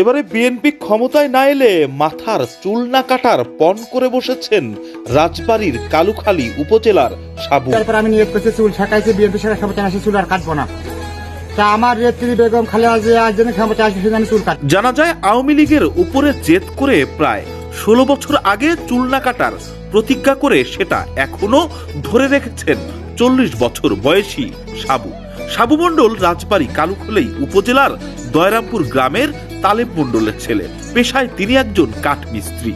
এবারে বিএনপি ক্ষমতায় না এলে মাথার চুল না কাটার পণ করে বসেছেন রাজবাড়ীর কালুখালী উপজেলার সাবু। তারপর আমি নিয়োগ করছি, চুল ছাকাইছি, বিএনপি সরকার ক্ষমতায় আসে চুল আর কাটবো না। তা আমার নেত্রী বেগম খালেদা জিয়া যেন ক্ষমতায় আসবে সেদিন আমি চুল কাটবো। জানা যায় আওয়ামী লীগের উপরে জেদ করে প্রায় 16 বছর আগে চুল না কাটার প্রতিজ্ঞা করে সেটা এখনো ধরে রেখেছেন 40 বছর বয়সী সাবু। সাবু মণ্ডল রাজবাড়ী কালুখালী উপজেলার দয়রামপুর গ্রামের তালেব মণ্ডলের ছেলে। পেশায় তিনি একজন কাঠমিস্ত্রি,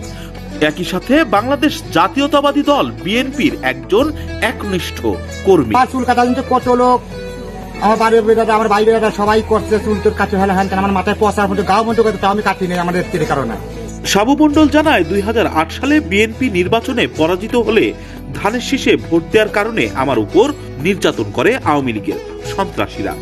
একই সাথে বাংলাদেশ জাতীয়তাবাদী দল বিএনপির একজন একনিষ্ঠ কর্মী। চুল কাটা কিন্তু কত লোক আমার বাড়ির বেড়াটা আমার বাইরে বেড়াটা সবাই করছে, চুল তোর কাছে হলে হ্যান আমার মাথায় পচার মধ্যে গাও মতো করতে আমি কাটি নেই আমাদের নেত্রীর কারণে। সাবু মণ্ডল জানায় 2008 সালে বিএনপি নির্বাচনে পরাজিত হলে ধানের শীষে ভোট দেওয়ার কারণে আমার উপর নির্যাতন করে আওয়ামী লীগের সন্ত্রাসীরা।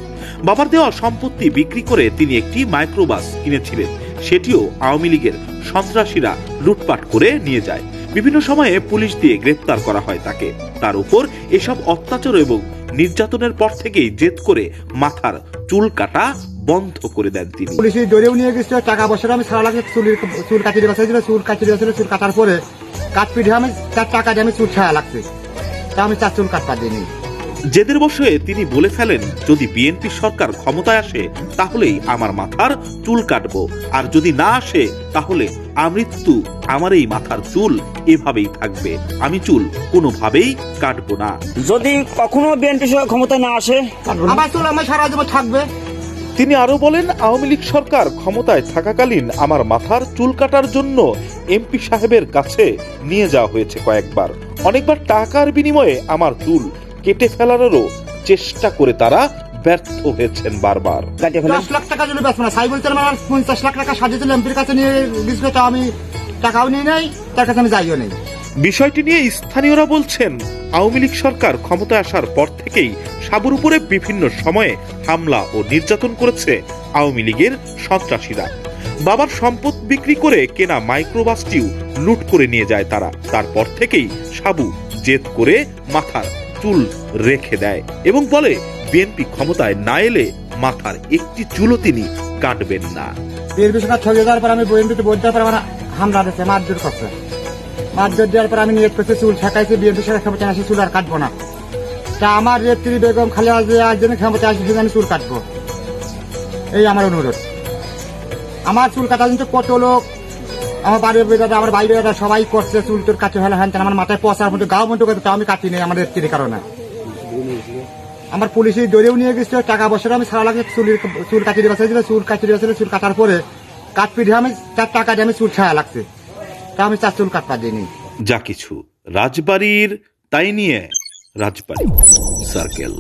বাবার দেওয়া সম্পত্তি বিক্রি করে তিনি একটি মাইক্রোবাস কিনেছিলেন, সেটিও আওয়ামী লীগের সন্ত্রাসীরা লুটপাট করে নিয়ে যায়। বিভিন্ন সময়ে পুলিশ দিয়ে গ্রেফতার করা হয় তাকে। তার উপর এসব অত্যাচার এবং নির্যাতনের পর থেকেই জেদ করে মাথার চুল কাটা বন্ধ করে দেন তিনি। পুলিশ ধরেও নিয়ে গেছিল, টাকা পয়সা আমি সারা লাগে চুল কাটিয়ে বসাইছিল, চুল কাটিয়ে বসাইছিল, চুল কাটার পরে কাট পিঠে আমি তার টাকা দিয়ে আমি চুল ছায়া লাগছে, তা আমি তার চুল কাটপা দিইনি। জেদের বসে তিনি বলে ফেলেন, যদি বিএনপি সরকার ক্ষমতায় আসে তাহলেই আমার মাথার চুল কাটবো, আর যদি না আসে তাহলে আমৃত্যু আমার এই মাথার চুল এভাবেই থাকবে, আমি চুল কোনোভাবেই কাটবো না। যদি কখনো বিএনপি সরকার ক্ষমতায় না আসে আমার চুল আমার সারা জীবন থাকবে। তিনি আরো বলেন, আওয়ামী লীগ সরকার ক্ষমতায় থাকাকালীন আমার মাথার চুল কাটার জন্য এমপি সাহেবের কাছে নিয়ে যাওয়া হয়েছে কয়েকবার। অনেকবার টাকার বিনিময়ে আমার চুল কেটে ফেলারও চেষ্টা করে তারা ব্যর্থ হয়েছেন বারবার। 10 লাখ টাকা যদি বেশ না, সাইবুল আমার 50 লাখ টাকা সাজিয়েছিল এমপির কাছে নিয়ে গেছিল, তা আমি টাকাও নিয়ে নাই, তার কাছে আমি যাইও নেই। বিষয়টি নিয়ে স্থানীয়রা বলছেন, আওয়ামী লীগ সরকার ক্ষমতায় আসার পর থেকেই সাবুর উপরে বিভিন্ন সময়ে হামলা ও নির্যাতন করেছে আওয়ামী লীগের সন্ত্রাসীরা। বাবার সম্পদ বিক্রি করে কেনা মাইক্রোবাসটিও লুট করে নিয়ে যায় তারা। তারপর থেকেই সাবু জেদ করে মাথার চুল রেখে দেয় এবং বলে, বিএনপি ক্ষমতায় না এলে মাথার একটি চুলও তিনি কাটবেন না। বিএনপি সরকার ছড়িয়ে যাওয়ার পর আমি বিএনপিতে ভোট দেওয়ার পর আমার হামলা দিয়েছে, মারধর করছে। মারধর দেওয়ার পর আমি নিয়োগ করছি, চুল ছাকাইছি, বিএনপি সরকার ক্ষমতায় আসে চুল আর কাটবো না। তা আমার নেত্রী বেগম খালেদা জিয়া যেন ক্ষমতায় আসবে সেদিন আমি চুল কাটবো, এই আমার অনুরোধ। আমার চুল কাটা কিন্তু কত লোক আমার বাড়ির বেড়াটা আমার বাইরে বেড়াটা সবাই করছে, চুল তোর কাছে হলে হ্যান আমার মাথায় পচার মধ্যে গাও মতো করতে আমি কাটি নেই আমাদের নেত্রীর কারণে। আমার পুলিশ ধরেও নিয়ে গেছিল, টাকা পয়সা আমি সারা লাগে চুল কাটিয়ে বসাইছিল, চুল কাটিয়ে বসাইছিল, চুল কাটার পরে কাট পিঠে আমি তার টাকা দিয়ে আমি চুল ছায়া লাগছে, তা আমি তার চুল কাটপা দিইনি। যা কিছু রাজবাড়ির তাই নিয়ে রাজবাড়ী সার্কেল।